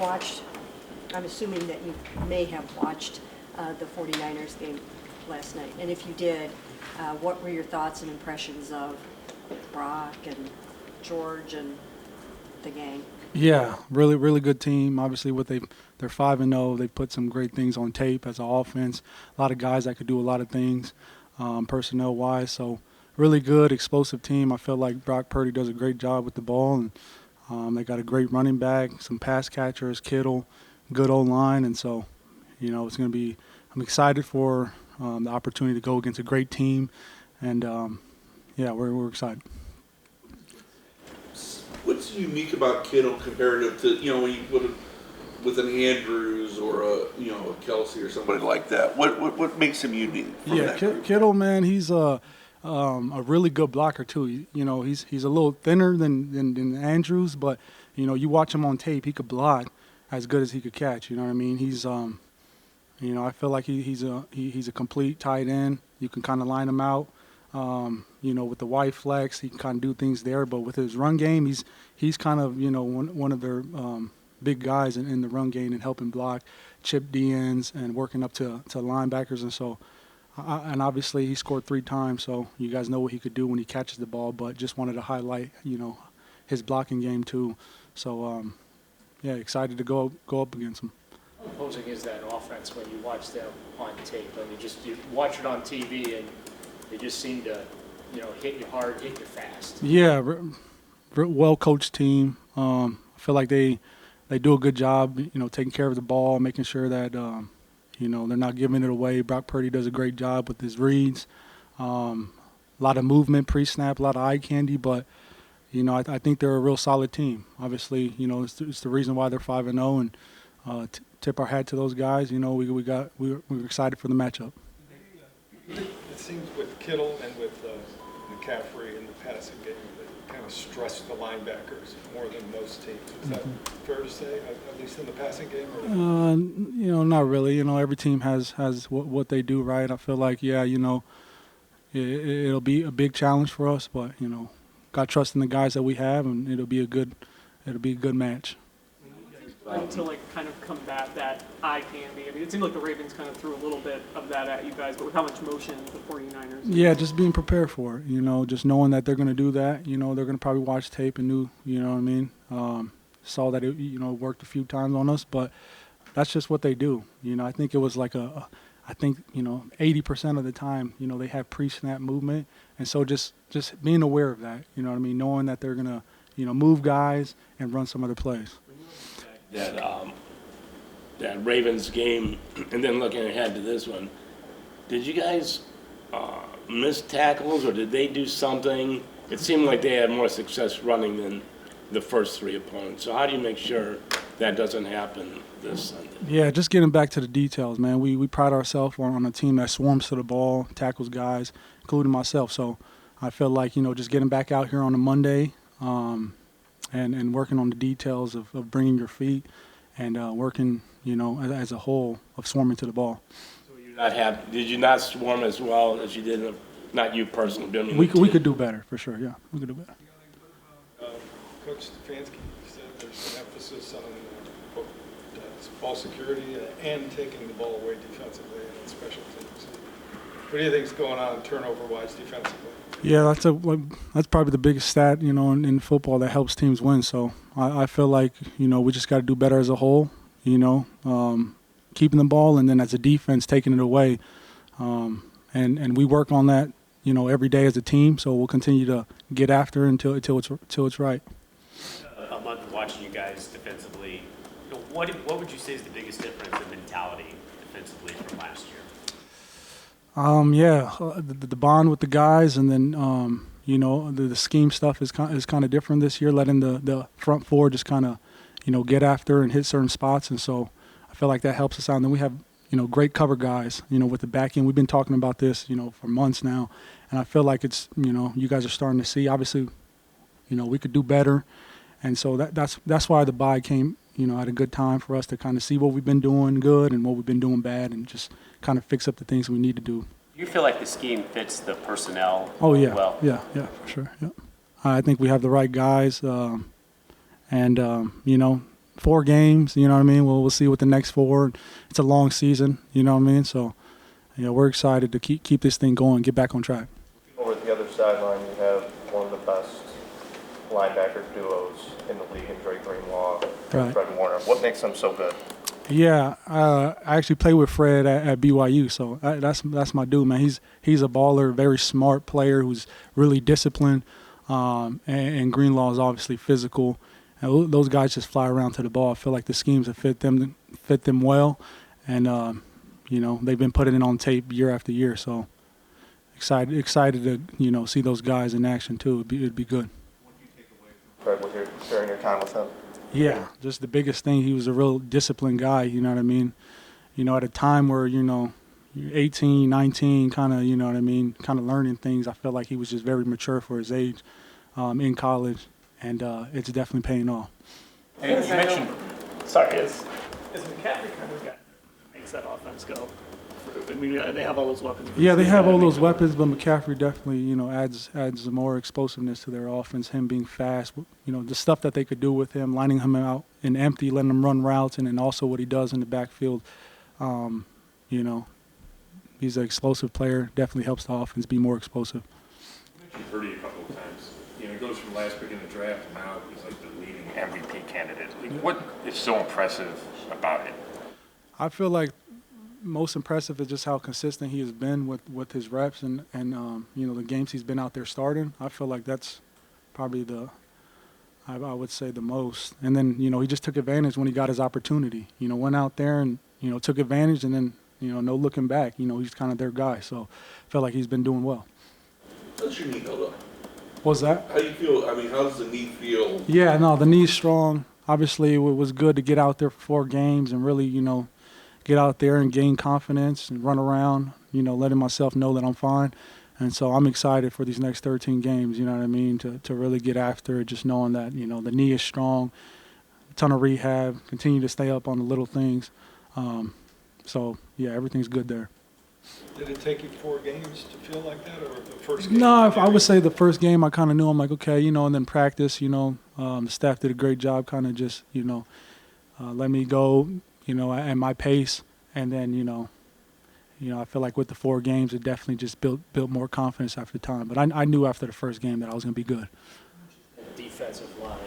watched, I'm assuming that you may have watched the 49ers game last night. And if you did, what were your thoughts and impressions of Brock and George and the gang? Yeah, really, really good team. Obviously, they're 5-0. They put some great things on tape as an offense. A lot of guys that could do a lot of things, personnel-wise. So, really good, explosive team. I feel like Brock Purdy does a great job with the ball, and they got a great running back, some pass catchers, Kittle, good O-line, and so, it's going to be. I'm excited for the opportunity to go against a great team, and yeah, we're excited. What's unique about Kittle comparative to, when you put it with an Andrews or a Kelsey or somebody like that? What makes him unique? Yeah, Kittle, man, he's a really good blocker too. He's a little thinner than Andrews, but you watch him on tape, he could block as good as he could catch. You know what I mean? He's I feel like he's a complete tight end. You can kind of line him out. With the wide flex, he can kind of do things there. But with his run game, he's kind of, one of their big guys in the run game and helping block, chip DNs, and working up to linebackers. And so, and obviously he scored 3 times, so you guys know what he could do when he catches the ball. But just wanted to highlight, his blocking game too. So, yeah, excited to go up against him. How imposing is that offense when you watch them on tape? I mean, you watch it on TV and they just seem to, hit you hard, hit you fast. Yeah, well-coached team. I feel like they do a good job, taking care of the ball, making sure that, they're not giving it away. Brock Purdy does a great job with his reads. A lot of movement pre-snap, a lot of eye candy, but, I think they're a real solid team. Obviously, it's the reason why they're 5-0, and tip our hat to those guys. We're excited for the matchup. It seems with Kittle and with McCaffrey in the passing game, they kind of stress the linebackers more than most teams. Is that fair to say, at least in the passing game? Or? Not really. Every team has what they do right. I feel like, yeah, it'll be a big challenge for us, but got trust in the guys that we have, and it'll be a good match. To kind of combat that eye candy. I mean, it seemed like the Ravens kind of threw a little bit of that at you guys, but with how much motion the 49ers. Yeah, just being prepared for it. Just knowing that they're going to do that. They're going to probably watch tape and knew. You know what I mean? Saw that it worked a few times on us, but that's just what they do. I think it was like 80% of the time, they have pre-snap movement, and so just being aware of that. You know what I mean? Knowing that they're going to move guys and run some other plays. That Ravens game, and then looking ahead to this one, did you guys miss tackles, or did they do something? It seemed like they had more success running than the first 3 opponents. So how do you make sure that doesn't happen this Sunday? Yeah, just getting back to the details, man. We pride ourselves on a team that swarms to the ball, tackles guys, including myself. So I feel like, just getting back out here on a Monday, and working on the details of bringing your feet and working, as a whole of swarming to the ball. So did you not swarm as well as you did, not you personally? But we could do better, for sure, yeah. We could do better. Coach Stefanski said there's an emphasis on both ball security and taking the ball away defensively and on special teams. What do you think is going on turnover-wise defensively? Yeah, that's probably the biggest stat, in football that helps teams win. So I feel like, we just got to do better as a whole, keeping the ball, and then as a defense, taking it away. And we work on that, every day as a team. So we'll continue to get after it until it's right. A month of watching you guys defensively, what would you say is the biggest difference in mentality defensively from last year? The bond with the guys, and then the scheme stuff is kind of different this year. Letting the front 4 just kind of get after and hit certain spots, and so I feel like that helps us out. And then we have great cover guys. With the back end, we've been talking about this for months now, and I feel like it's you guys are starting to see. Obviously, we could do better, and so that's why the bye came at a good time for us to kind of see what we've been doing good and what we've been doing bad, and just kind of fix up the things we need to do. Do you feel like the scheme fits the personnel well? Yeah, for sure. Yeah, I think we have the right guys, and 4 games, you know what I mean? We'll see what the next 4. It's a long season, you know what I mean? So, we're excited to keep this thing going, get back on track. Over at the other sideline, you have one of the best linebacker duos in the league in Drake Greenlaw and Fred Warner. What makes them so good? Yeah, I actually play with Fred at BYU, so that's my dude, man. He's a baller, very smart player who's really disciplined, and Greenlaw is obviously physical. And those guys just fly around to the ball. I feel like the schemes have fit them well, and they've been putting it on tape year after year. So excited to see those guys in action too. It'd be good. What do you take away from Fred during your time with him? Yeah, just the biggest thing, he was a real disciplined guy, you know what I mean? At a time where, you're 18, 19, kind of, you know what I mean, kind of learning things, I felt like he was just very mature for his age in college, and it's definitely paying off. And you mentioned, sorry, is McCaffrey kind of the guy that makes that offense go? I mean, they have all those weapons. Yeah, they have all those weapons, but McCaffrey definitely, adds more explosiveness to their offense. Him being fast, the stuff that they could do with him, lining him out in empty, letting him run routes, and then also what he does in the backfield. He's an explosive player. Definitely helps the offense be more explosive. You mentioned Purdy a couple of times. It goes from last pick in the draft to now he's like the leading MVP candidate. What is so impressive about it? I feel like most impressive is just how consistent he has been with his reps and the games he's been out there starting. I feel like that's probably I would say the most. And then, he just took advantage when he got his opportunity. Went out there and, took advantage, and then, no looking back. He's kind of their guy. So I feel like he's been doing well. How's your knee held up? What's that? How do you feel? I mean, how does the knee feel? Yeah, no, the knee's strong. Obviously, it was good to get out there for 4 games and really, get out there and gain confidence and run around, letting myself know that I'm fine. And so I'm excited for these next 13 games, you know what I mean, to really get after it, just knowing that, the knee is strong, a ton of rehab, continue to stay up on the little things. So, yeah, everything's good there. Did it take you 4 games to feel like that, or the first game? No, I would say the first game I kind of knew. I'm like, okay, and then practice, the staff did a great job kind of just, let me go, at my pace. And then, I feel like with the 4 games, it definitely just built more confidence after time. But I knew after the first game that I was going to be good. The defensive line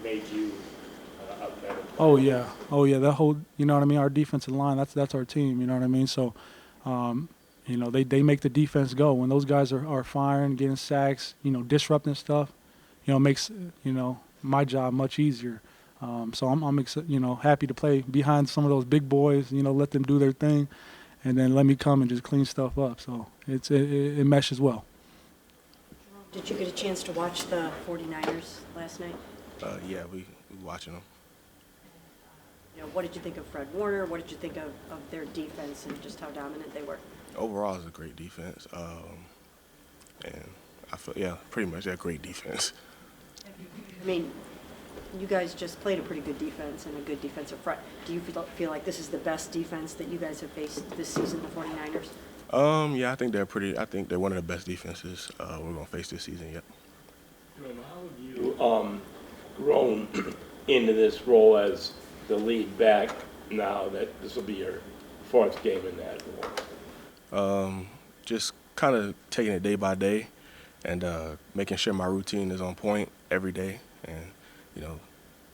made you a better player. Oh, yeah. That whole, our defensive line, that's our team, you know what I mean? So, they make the defense go. When those guys are firing, getting sacks, disrupting stuff, makes, my job much easier. So I'm happy to play behind some of those big boys, let them do their thing, and then let me come and just clean stuff up. So it meshes well. Did you get a chance to watch the 49ers last night? Yeah, we watching them. What did you think of Fred Warner? What did you think of their defense and just how dominant they were? Overall, it's a great defense. And I feel, pretty much that great defense. I mean, you guys just played a pretty good defense and a good defensive front. Do you feel like this is the best defense that you guys have faced this season, the 49ers? Yeah, I think they're one of the best defenses we're going to face this season yet. Jerome, how have you grown into this role as the lead back now that this will be your 4th game in that role? Just kind of taking it day by day and making sure my routine is on point every day, and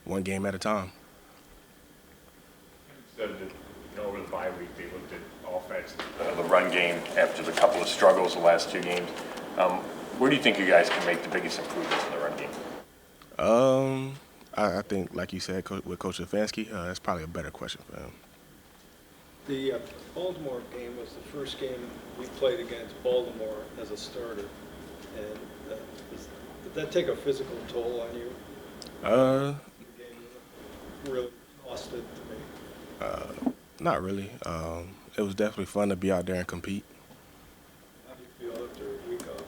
one game at a time. Said that over the bye week they looked at offense, the run game after the couple of struggles the last 2 games. Where do you think you guys can make the biggest improvements in the run game? I think, like you said, with Coach Stefanski, that's probably a better question for him. The Baltimore game was the first game we played against Baltimore as a starter. And did that take a physical toll on you? The game really lost it to me. Not really. It was definitely fun to be out there and compete. How do you feel after a week off?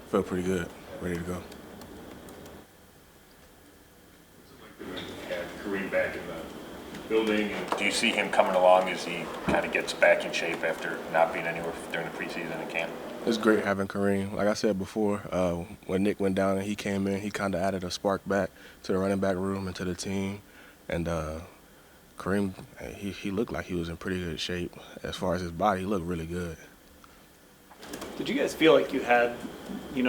Felt pretty good, ready to go. Had Kareem back in the building, and do you see him coming along as he kind of gets back in shape after not being anywhere during the preseason and camp? It's great having Kareem. Like I said before, when Nick went down and he came in, he kind of added a spark back to the running back room and to the team. And Kareem, he looked like he was in pretty good shape. As far as his body, he looked really good. Did you guys feel like you had,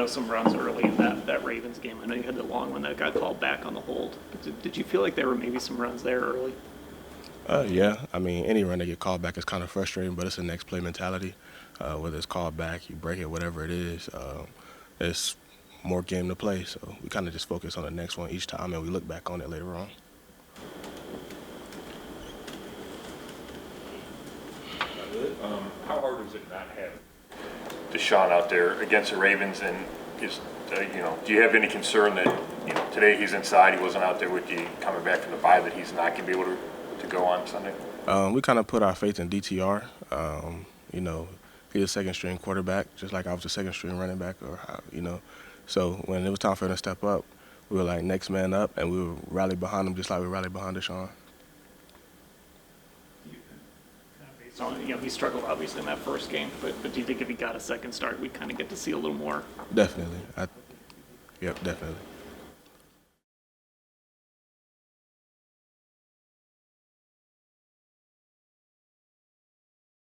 some runs early in that Ravens game? I know you had the long one that got called back on the hold. But did you feel like there were maybe some runs there early? Yeah. I mean, any run that get called back is kind of frustrating, but it's a next play mentality. Whether it's called back, you break it, whatever it is, it's more game to play. So we kind of just focus on the next one each time, and we look back on it later on. How hard is it not having Deshaun out there against the Ravens? And is, do you have any concern that, today he's inside, he wasn't out there with you coming back from the bye, that he's not going to be able to go on Sunday? We kind of put our faith in DTR. He's a second-string quarterback, just like I was a second-string running back, So when it was time for him to step up, we were like next man up, and we would rally behind him just like we rallied behind Deshaun. He struggled obviously in that first game, but do you think if he got a second start, we'd kind of get to see a little more? Definitely. Yep, definitely.